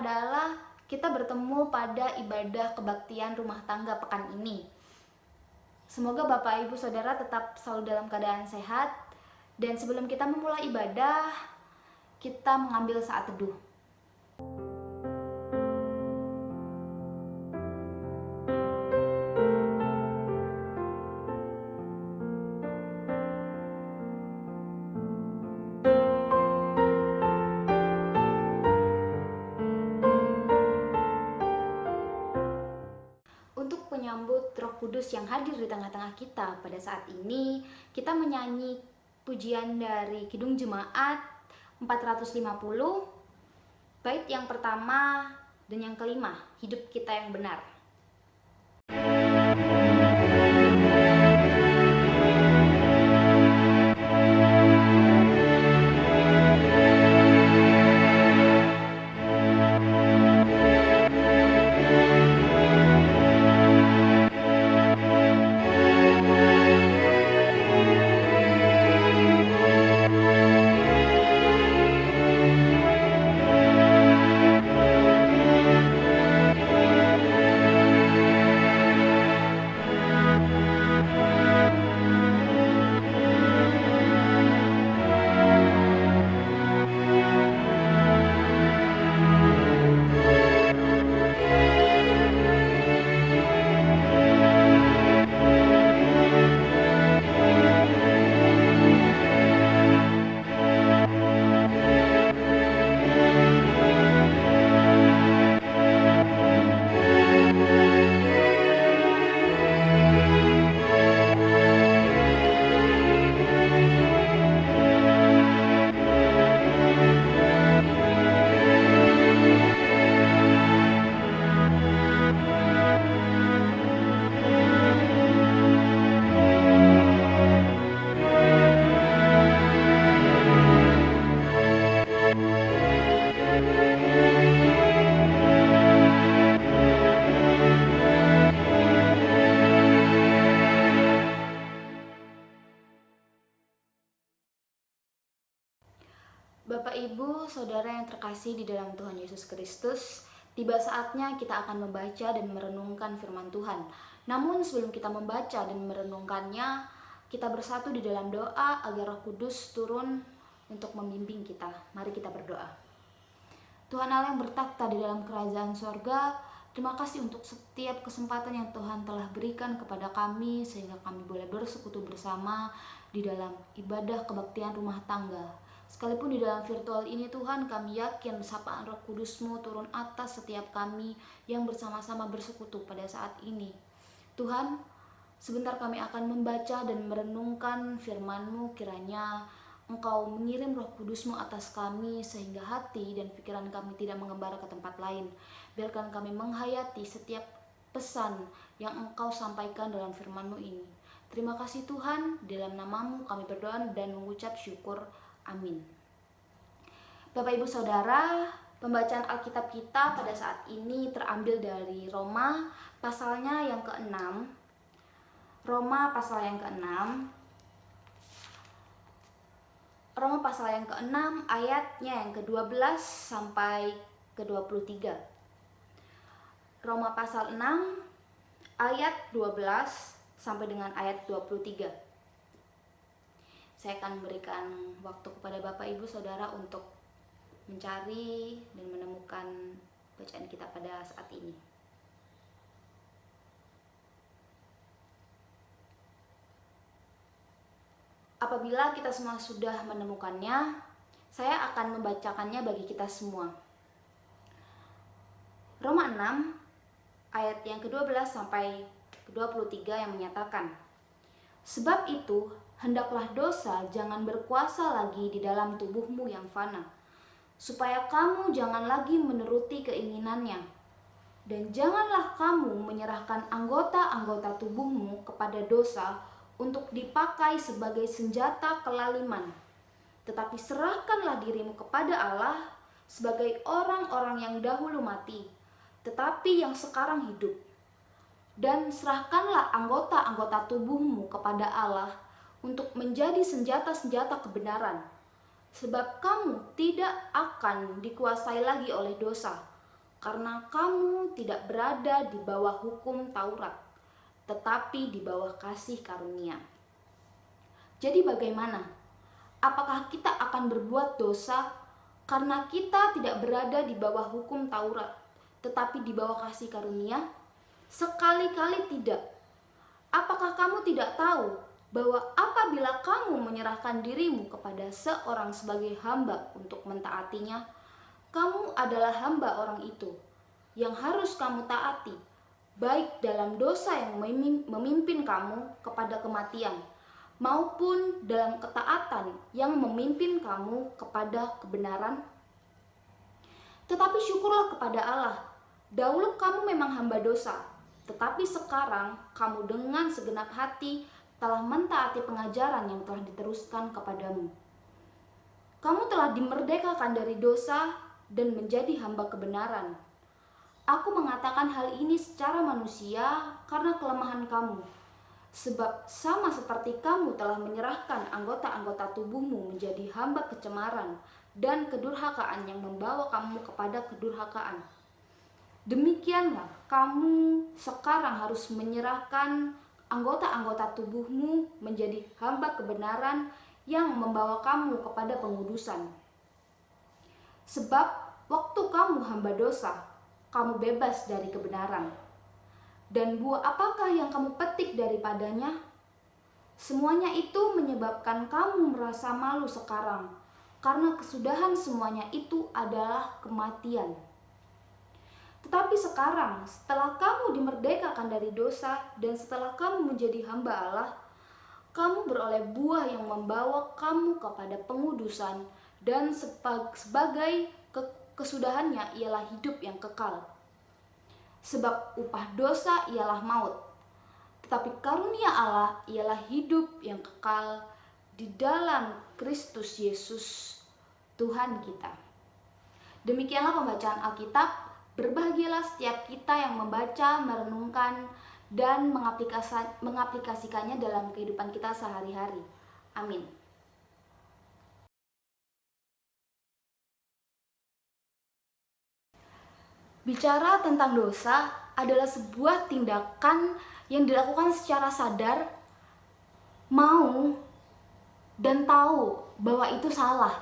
adalah kita bertemu pada ibadah kebaktian rumah tangga pekan ini. Semoga Bapak Ibu Saudara tetap selalu dalam keadaan sehat. Dan sebelum kita memulai ibadah, kita mengambil saat teduh. Untuk menyambut Roh Kudus yang hadir di tengah-tengah kita pada saat ini, kita menyanyi pujian dari Kidung Jemaat 450, bait yang pertama dan yang kelima, Hidup Kita Yang Benar. Bapak Ibu, Saudara yang terkasih di dalam Tuhan Yesus Kristus, tiba saatnya kita akan membaca dan merenungkan firman Tuhan. Namun sebelum kita membaca dan merenungkannya, kita bersatu di dalam doa agar Roh Kudus turun untuk membimbing kita. Mari kita berdoa. Tuhan Allah yang bertakhta di dalam kerajaan sorga, terima kasih untuk setiap kesempatan yang Tuhan telah berikan kepada kami sehingga kami boleh bersekutu bersama di dalam ibadah kebaktian rumah tangga. Sekalipun di dalam virtual ini Tuhan, kami yakin sapaan Roh Kudus-Mu turun atas setiap kami yang bersama-sama bersekutu pada saat ini. Tuhan, sebentar kami akan membaca dan merenungkan firman-Mu, kiranya Engkau mengirim Roh Kudus-Mu atas kami sehingga hati dan pikiran kami tidak mengembara ke tempat lain. Biarkan kami menghayati setiap pesan yang Engkau sampaikan dalam firman-Mu ini. Terima kasih Tuhan, dalam nama-Mu kami berdoa dan mengucap syukur. Amin. Bapak Ibu Saudara, pembacaan Alkitab kita pada saat ini terambil dari Roma pasalnya yang ke-6. Roma pasal yang ke-6. Roma pasal yang ke-6 ayatnya yang ke-12 sampai ke-23. Roma pasal 6 ayat 12 sampai dengan ayat 23. Saya akan memberikan waktu kepada Bapak Ibu Saudara untuk mencari dan menemukan bacaan kita pada saat ini. Apabila kita semua sudah menemukannya, saya akan membacakannya bagi kita semua. Roma 6 ayat yang ke-12 sampai ke-23 yang menyatakan, sebab itu hendaklah dosa jangan berkuasa lagi di dalam tubuhmu yang fana, supaya kamu jangan lagi menuruti keinginannya. Dan janganlah kamu menyerahkan anggota-anggota tubuhmu kepada dosa untuk dipakai sebagai senjata kelaliman. Tetapi serahkanlah dirimu kepada Allah sebagai orang-orang yang dahulu mati, tetapi yang sekarang hidup. Dan serahkanlah anggota-anggota tubuhmu kepada Allah untuk menjadi senjata-senjata kebenaran, sebab kamu tidak akan dikuasai lagi oleh dosa, karena kamu tidak berada di bawah hukum Taurat, tetapi di bawah kasih karunia. Jadi bagaimana? Apakah kita akan berbuat dosa karena kita tidak berada di bawah hukum Taurat, tetapi di bawah kasih karunia? Sekali-kali tidak. Apakah kamu tidak tahu bahwa apabila kamu menyerahkan dirimu kepada seorang sebagai hamba untuk mentaatinya, kamu adalah hamba orang itu yang harus kamu taati, baik dalam dosa yang memimpin kamu kepada kematian, maupun dalam ketaatan yang memimpin kamu kepada kebenaran? Tetapi syukurlah kepada Allah, dahulu kamu memang hamba dosa, tetapi sekarang kamu dengan segenap hati telah mentaati pengajaran yang telah diteruskan kepadamu. Kamu telah dimerdekakan dari dosa dan menjadi hamba kebenaran. Aku mengatakan hal ini secara manusia karena kelemahan kamu. Sebab sama seperti kamu telah menyerahkan anggota-anggota tubuhmu menjadi hamba kecemaran dan kedurhakaan yang membawa kamu kepada kedurhakaan, demikianlah kamu sekarang harus menyerahkan anggota-anggota tubuhmu menjadi hamba kebenaran yang membawa kamu kepada pengudusan. Sebab waktu kamu hamba dosa, kamu bebas dari kebenaran. Dan buah apakah yang kamu petik daripadanya? Semuanya itu menyebabkan kamu merasa malu sekarang, karena kesudahan semuanya itu adalah kematian. Tetapi sekarang, setelah kamu dimerdekakan dari dosa dan setelah kamu menjadi hamba Allah, kamu beroleh buah yang membawa kamu kepada pengudusan, dan sebagai kesudahannya ialah hidup yang kekal. Sebab upah dosa ialah maut, tetapi karunia Allah ialah hidup yang kekal di dalam Kristus Yesus Tuhan kita. Demikianlah pembacaan Alkitab. Berbahagialah setiap kita yang membaca, merenungkan, dan mengaplikasikannya dalam kehidupan kita sehari-hari. Amin. Bicara tentang dosa adalah sebuah tindakan yang dilakukan secara sadar, mau, dan tahu bahwa itu salah,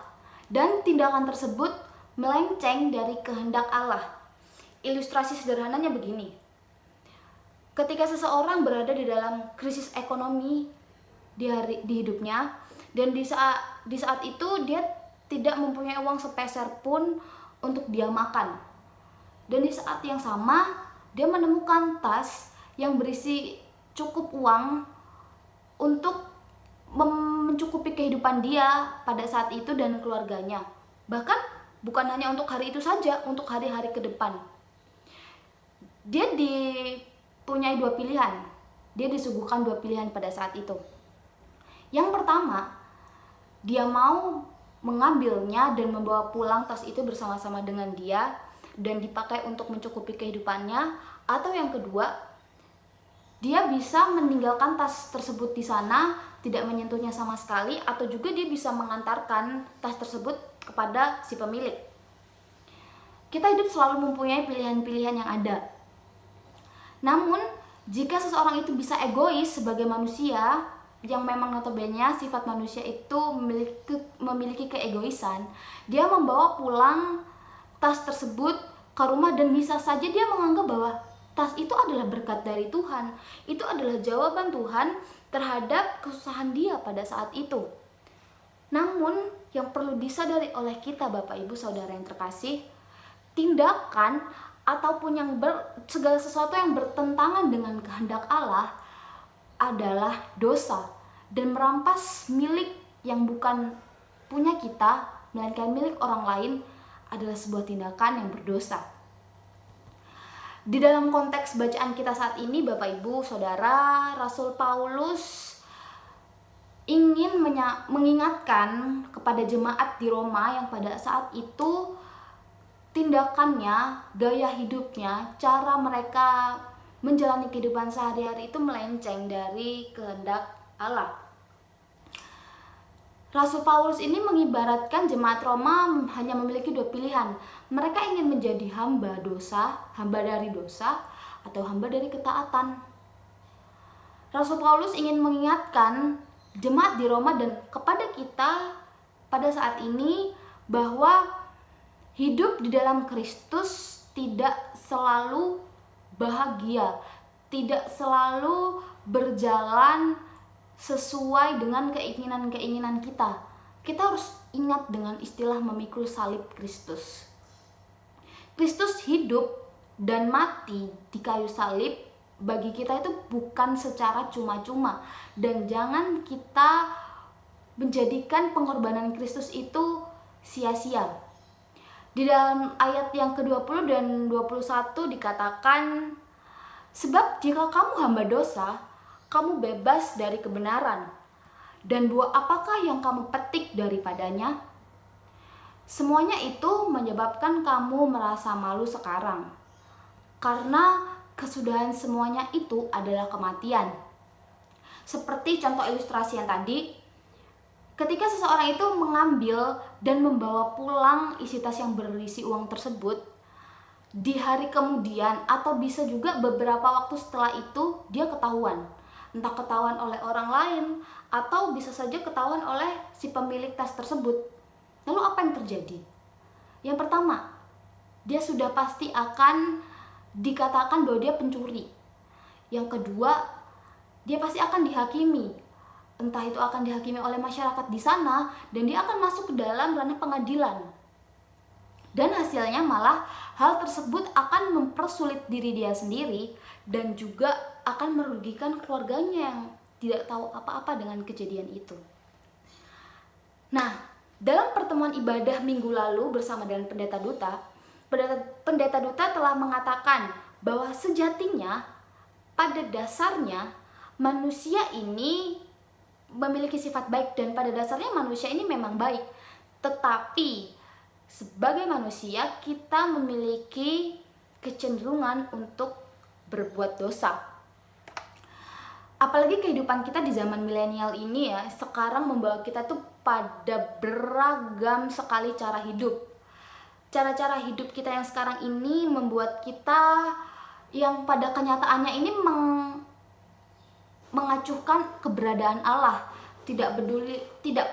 dan tindakan tersebut melenceng dari kehendak Allah. Ilustrasi sederhananya begini: ketika seseorang berada di dalam krisis ekonomi di hidupnya, dan di saat itu dia tidak mempunyai uang sepeser pun untuk dia makan, dan di saat yang sama dia menemukan tas yang berisi cukup uang untuk mencukupi kehidupan dia pada saat itu dan keluarganya. Bahkan bukan hanya untuk hari itu saja, untuk hari-hari ke depan. Dia dipunyai dua pilihan. Dia disuguhkan dua pilihan pada saat itu. Yang pertama, dia mau mengambilnya dan membawa pulang tas itu bersama-sama dengan dia dan dipakai untuk mencukupi kehidupannya. Atau yang kedua, dia bisa meninggalkan tas tersebut di sana, tidak menyentuhnya sama sekali, atau juga dia bisa mengantarkan tas tersebut kepada si pemilik. Kita hidup selalu mempunyai pilihan-pilihan yang ada. Namun, jika seseorang itu bisa egois sebagai manusia, yang memang notabene sifat manusia itu memiliki keegoisan, dia membawa pulang tas tersebut ke rumah dan bisa saja dia menganggap bahwa tas itu adalah berkat dari Tuhan. Itu adalah jawaban Tuhan terhadap kesusahan dia pada saat itu. Namun, yang perlu disadari oleh kita Bapak Ibu Saudara yang terkasih, tindakan ataupun segala sesuatu yang bertentangan dengan kehendak Allah adalah dosa dan merampas milik yang bukan punya kita, melainkan milik orang lain adalah sebuah tindakan yang berdosa. Di dalam konteks bacaan kita saat ini Bapak Ibu Saudara, Rasul Paulus ingin mengingatkan kepada jemaat di Roma yang pada saat itu tindakannya, gaya hidupnya, cara mereka menjalani kehidupan sehari-hari itu melenceng dari kehendak Allah. Rasul Paulus ini mengibaratkan jemaat Roma hanya memiliki dua pilihan. Mereka ingin menjadi hamba dosa, hamba dari dosa, atau hamba dari ketaatan. Rasul Paulus ingin mengingatkan jemaat di Roma dan kepada kita pada saat ini bahwa hidup di dalam Kristus tidak selalu bahagia, tidak selalu berjalan sesuai dengan keinginan-keinginan kita. Kita harus ingat dengan istilah memikul salib Kristus. Kristus hidup dan mati di kayu salib bagi kita itu bukan secara cuma-cuma, dan jangan kita menjadikan pengorbanan Kristus itu sia-sia. Di dalam ayat yang ke-20 dan 21 dikatakan, sebab jika kamu hamba dosa, kamu bebas dari kebenaran, dan buah apakah yang kamu petik daripadanya? Semuanya itu menyebabkan kamu merasa malu sekarang, karena kesudahan semuanya itu adalah kematian. Seperti contoh ilustrasi yang tadi, ketika seseorang itu mengambil dan membawa pulang isi tas yang berisi uang tersebut, di hari kemudian atau bisa juga beberapa waktu setelah itu dia ketahuan. Entah ketahuan oleh orang lain atau bisa saja ketahuan oleh si pemilik tas tersebut. Lalu apa yang terjadi? Yang pertama, dia sudah pasti akan dikatakan bahwa dia pencuri. Yang kedua, dia pasti akan dihakimi. Entah itu akan dihakimi oleh masyarakat di sana, dan dia akan masuk ke dalam ranah pengadilan. Dan hasilnya malah hal tersebut akan mempersulit diri dia sendiri dan juga akan merugikan keluarganya yang tidak tahu apa-apa dengan kejadian itu. Nah, dalam pertemuan ibadah minggu lalu bersama dengan Pendeta Duta telah mengatakan bahwa sejatinya pada dasarnya manusia ini memiliki sifat baik, dan pada dasarnya manusia ini memang baik. Tetapi sebagai manusia kita memiliki kecenderungan untuk berbuat dosa. Apalagi kehidupan kita di zaman milenial ini ya, sekarang membawa kita tuh pada beragam sekali cara hidup. Cara-cara hidup kita yang sekarang ini membuat kita yang pada kenyataannya ini mengacuhkan keberadaan Allah. Tidak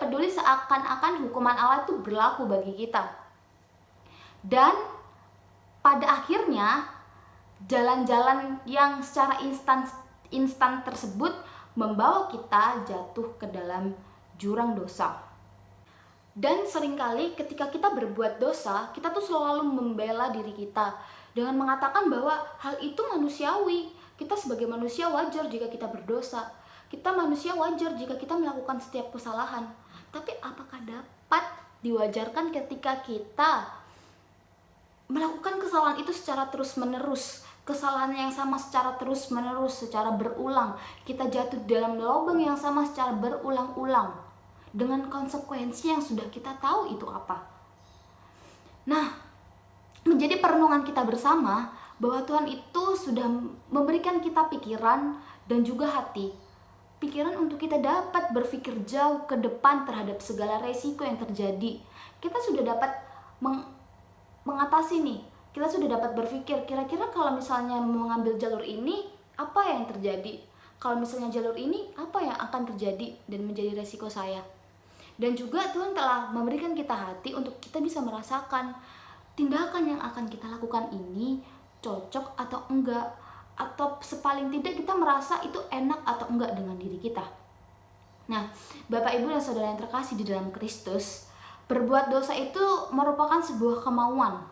peduli seakan-akan hukuman Allah itu berlaku bagi kita. Dan pada akhirnya jalan-jalan yang secara instan tersebut membawa kita jatuh ke dalam jurang dosa. Dan seringkali ketika kita berbuat dosa, kita tuh selalu membela diri kita dengan mengatakan bahwa hal itu manusiawi. Kita sebagai manusia wajar jika kita berdosa. Kita manusia wajar jika kita melakukan setiap kesalahan. Tapi apakah dapat diwajarkan ketika kita melakukan kesalahan itu secara terus-menerus, kesalahan yang sama secara terus-menerus, secara berulang, kita jatuh dalam lubang yang sama secara berulang-ulang, dengan konsekuensi yang sudah kita tahu itu apa. Nah, menjadi perenungan kita bersama bahwa Tuhan itu sudah memberikan kita pikiran dan juga hati. Pikiran untuk kita dapat berpikir jauh ke depan terhadap segala resiko yang terjadi. Kita sudah dapat mengatasi nih. Kita sudah dapat berpikir kira-kira kalau misalnya mengambil jalur ini apa yang terjadi, kalau misalnya jalur ini apa yang akan terjadi dan menjadi resiko saya. Dan juga Tuhan telah memberikan kita hati untuk kita bisa merasakan tindakan yang akan kita lakukan ini cocok atau enggak, atau sepaling tidak kita merasa itu enak atau enggak dengan diri kita. Nah, Bapak Ibu dan Saudara yang terkasih di dalam Kristus, berbuat dosa itu merupakan sebuah kemauan.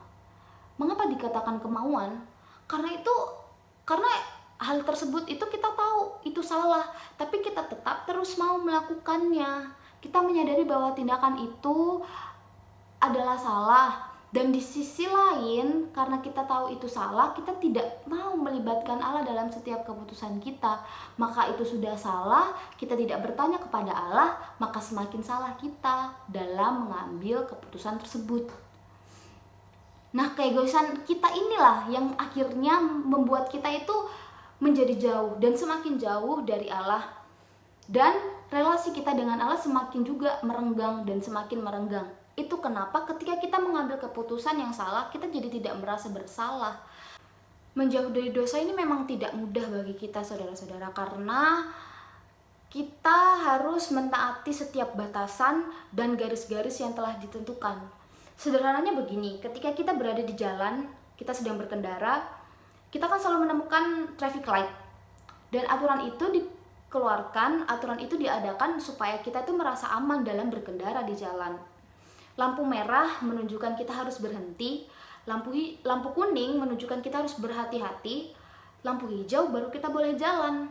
Mengapa dikatakan kemauan? Karena hal tersebut itu kita tahu itu salah, tapi kita tetap terus mau melakukannya. Kita menyadari bahwa tindakan itu adalah salah, dan di sisi lain karena kita tahu itu salah, kita tidak mau melibatkan Allah dalam setiap keputusan kita. Maka itu sudah salah, kita tidak bertanya kepada Allah, maka semakin salah kita dalam mengambil keputusan tersebut. Nah, keegoisan kita inilah yang akhirnya membuat kita itu menjadi jauh dan semakin jauh dari Allah. Dan relasi kita dengan Allah semakin juga merenggang dan semakin merenggang. Itu kenapa ketika kita mengambil keputusan yang salah, kita jadi tidak merasa bersalah. Menjauh dari dosa ini memang tidak mudah bagi kita, saudara-saudara, karena kita harus mentaati setiap batasan dan garis-garis yang telah ditentukan. Sederhananya begini, ketika kita berada di jalan, kita sedang berkendara, kita kan selalu menemukan traffic light. Dan aturan itu dikeluarkan, aturan itu diadakan supaya kita tuh merasa aman dalam berkendara di jalan. Lampu merah menunjukkan kita harus berhenti, lampu kuning menunjukkan kita harus berhati-hati, lampu hijau baru kita boleh jalan.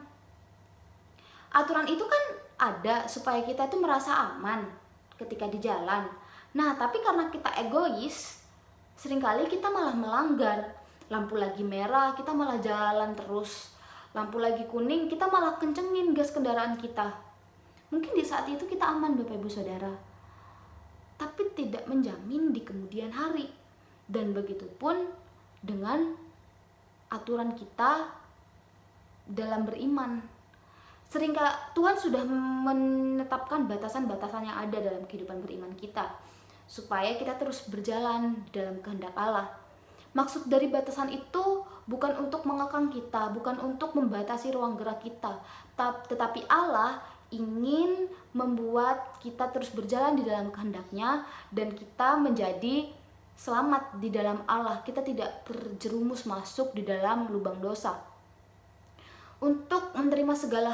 Aturan itu kan ada supaya kita tuh merasa aman ketika di jalan. Nah, tapi karena kita egois, seringkali kita malah melanggar. Lampu lagi merah, kita malah jalan terus. Lampu lagi kuning, kita malah kencengin gas kendaraan kita. Mungkin di saat itu kita aman, Bapak Ibu Saudara, tapi tidak menjamin di kemudian hari. Dan begitu pun dengan aturan kita dalam beriman. Seringkali Tuhan sudah menetapkan batasan-batasan yang ada dalam kehidupan beriman kita, supaya kita terus berjalan dalam kehendak Allah. Maksud dari batasan itu bukan untuk mengekang kita, bukan untuk membatasi ruang gerak kita, tetapi Allah ingin membuat kita terus berjalan di dalam kehendak-Nya, dan kita menjadi selamat di dalam Allah. Kita tidak terjerumus masuk di dalam lubang dosa. Untuk menerima segala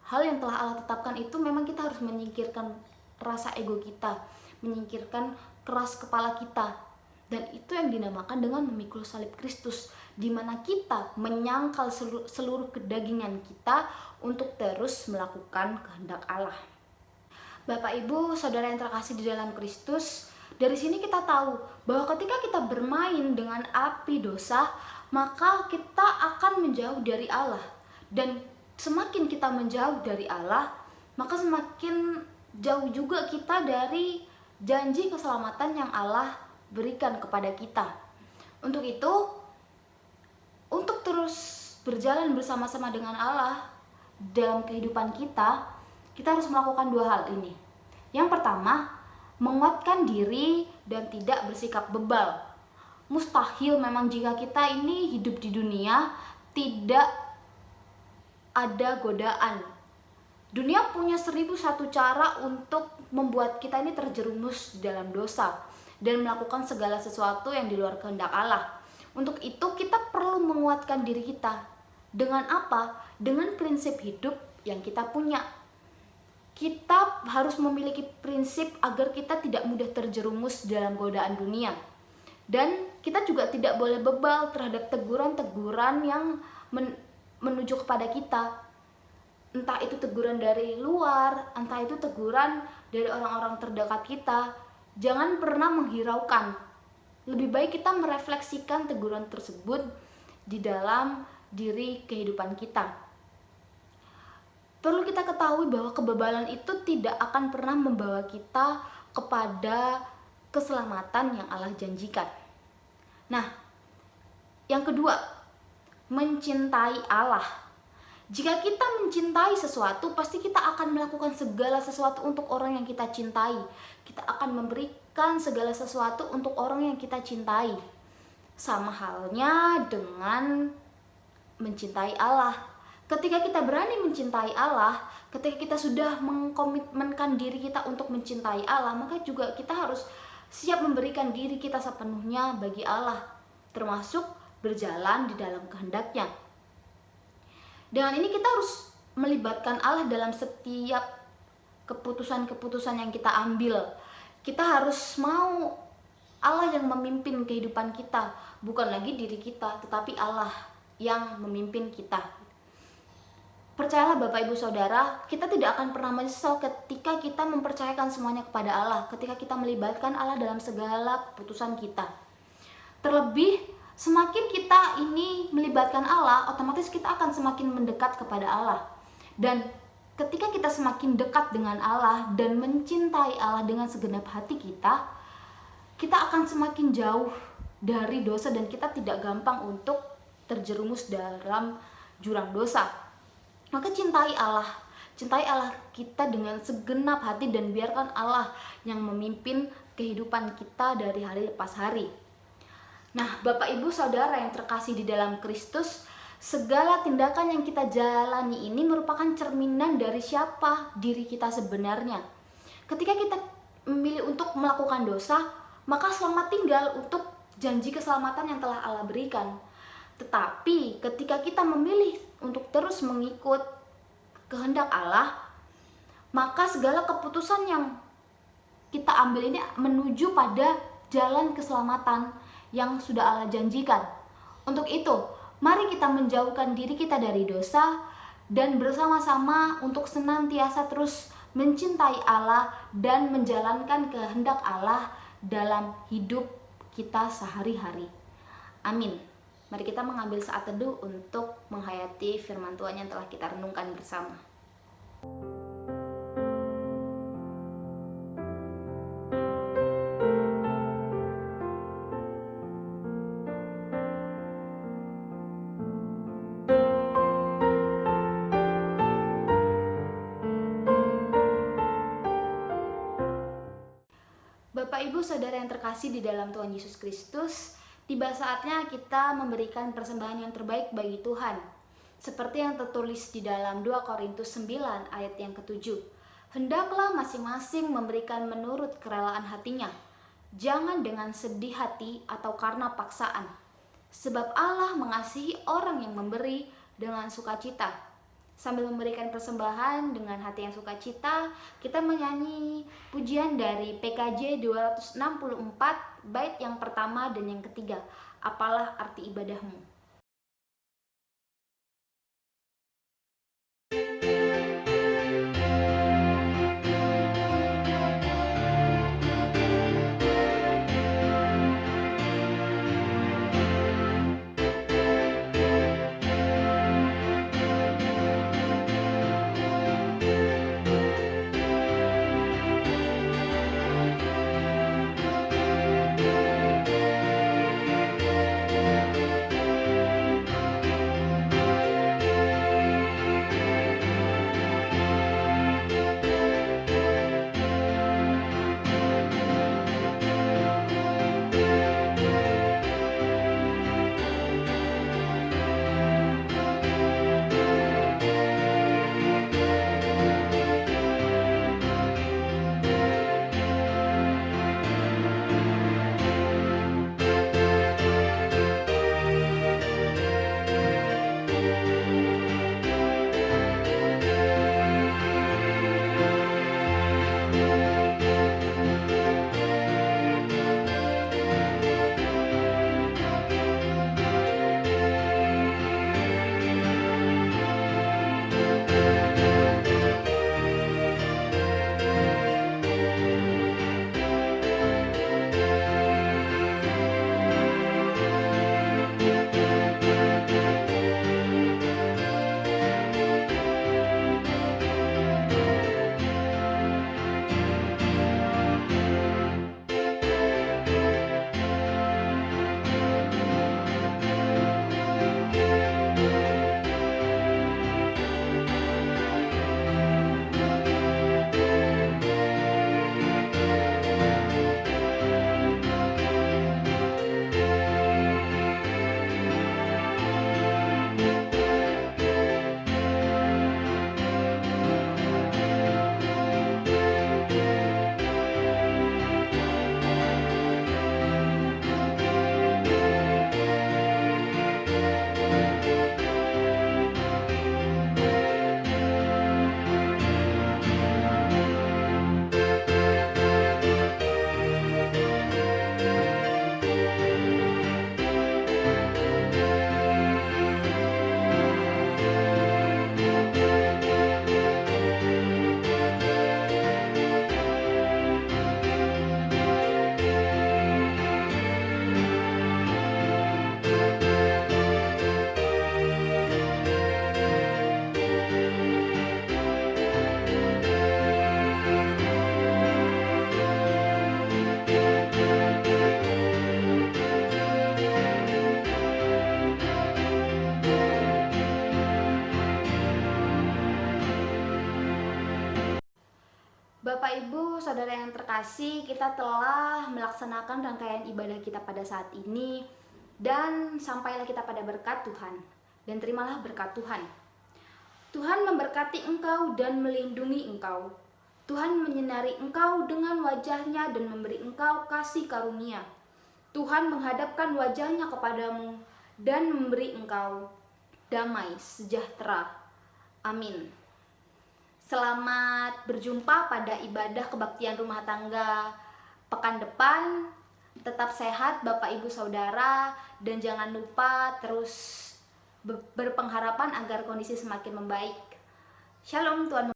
hal yang telah Allah tetapkan itu, memang kita harus menyingkirkan rasa ego kita, menyingkirkan keras kepala kita. Dan itu yang dinamakan dengan memikul salib Kristus, di mana kita menyangkal seluruh kedagingan kita untuk terus melakukan kehendak Allah. Bapak Ibu Saudara yang terkasih di dalam Kristus, dari sini kita tahu bahwa ketika kita bermain dengan api dosa, maka kita akan menjauh dari Allah. Dan semakin kita menjauh dari Allah, maka semakin jauh juga kita dari janji keselamatan yang Allah berikan kepada kita. Untuk itu, untuk terus berjalan bersama-sama dengan Allah dalam kehidupan kita, kita harus melakukan dua hal ini. Yang pertama, menguatkan diri dan tidak bersikap bebal. Mustahil memang jika kita ini hidup di dunia tidak ada godaan. Dunia punya 1001 cara untuk membuat kita ini terjerumus di dalam dosa dan melakukan segala sesuatu yang di luar kehendak Allah. Untuk itu kita perlu menguatkan diri kita. Dengan apa? Dengan prinsip hidup yang kita punya. Kita harus memiliki prinsip agar kita tidak mudah terjerumus dalam godaan dunia. Dan kita juga tidak boleh bebal terhadap teguran-teguran yang menuju kepada kita. Entah itu teguran dari luar, entah itu teguran dari orang-orang terdekat kita. Jangan pernah menghiraukan. Lebih baik kita merefleksikan teguran tersebut di dalam diri kehidupan kita. Perlu kita ketahui bahwa kebebalan itu tidak akan pernah membawa kita kepada keselamatan yang Allah janjikan. Nah, yang kedua, mencintai Allah. Jika kita mencintai sesuatu, pasti kita akan melakukan segala sesuatu untuk orang yang kita cintai. Kita akan memberikan segala sesuatu untuk orang yang kita cintai. Sama halnya dengan mencintai Allah. Ketika kita berani mencintai Allah, ketika kita sudah mengkomitmenkan diri kita untuk mencintai Allah, maka juga kita harus siap memberikan diri kita sepenuhnya bagi Allah, termasuk berjalan di dalam kehendak-Nya. Dengan ini kita harus melibatkan Allah dalam setiap keputusan-keputusan yang kita ambil. Kita harus mau Allah yang memimpin kehidupan kita, bukan lagi diri kita, tetapi Allah yang memimpin kita. Percayalah Bapak Ibu Saudara, kita tidak akan pernah menyesal ketika kita mempercayakan semuanya kepada Allah, ketika kita melibatkan Allah dalam segala keputusan kita. Terlebih, semakin kita ini melibatkan Allah, otomatis kita akan semakin mendekat kepada Allah. Dan ketika kita semakin dekat dengan Allah dan mencintai Allah dengan segenap hati kita, kita akan semakin jauh dari dosa dan kita tidak gampang untuk terjerumus dalam jurang dosa. Maka cintai Allah, Cintai Allah kita dengan segenap hati dan biarkan Allah yang memimpin kehidupan kita dari hari lepas hari. Nah, Bapak Ibu Saudara yang terkasih di dalam Kristus, segala tindakan yang kita jalani ini merupakan cerminan dari siapa diri kita sebenarnya. Ketika kita memilih untuk melakukan dosa, maka selamat tinggal untuk janji keselamatan yang telah Allah berikan. Tetapi ketika kita memilih untuk terus mengikut kehendak Allah, maka segala keputusan yang kita ambil ini menuju pada jalan keselamatan yang sudah Allah janjikan. Untuk itu, mari kita menjauhkan diri kita dari dosa dan bersama-sama untuk senantiasa terus mencintai Allah dan menjalankan kehendak Allah dalam hidup kita sehari-hari. Amin. Mari kita mengambil saat teduh untuk menghayati firman Tuhan yang telah kita renungkan bersama. Bapak Ibu Saudara yang terkasih di dalam Tuhan Yesus Kristus, tiba saatnya kita memberikan persembahan yang terbaik bagi Tuhan. Seperti yang tertulis di dalam 2 Korintus 9 ayat yang ke-7. Hendaklah masing-masing memberikan menurut kerelaan hatinya, jangan dengan sedih hati atau karena paksaan. Sebab Allah mengasihi orang yang memberi dengan sukacita. Sambil memberikan persembahan dengan hati yang sukacita, kita menyanyi pujian dari PKJ 264 bait yang pertama dan yang ketiga. Apalah arti ibadahmu? Bapak, Ibu, Saudara yang terkasih, kita telah melaksanakan rangkaian ibadah kita pada saat ini dan sampailah kita pada berkat Tuhan. Dan terimalah berkat Tuhan. Tuhan memberkati engkau dan melindungi engkau. Tuhan menyinari engkau dengan wajah-Nya dan memberi engkau kasih karunia. Tuhan menghadapkan wajah-Nya kepadamu dan memberi engkau damai sejahtera. Amin. Selamat berjumpa pada ibadah kebaktian rumah tangga pekan depan. Tetap sehat Bapak Ibu Saudara, dan jangan lupa terus berpengharapan agar kondisi semakin membaik. Shalom, Tuhan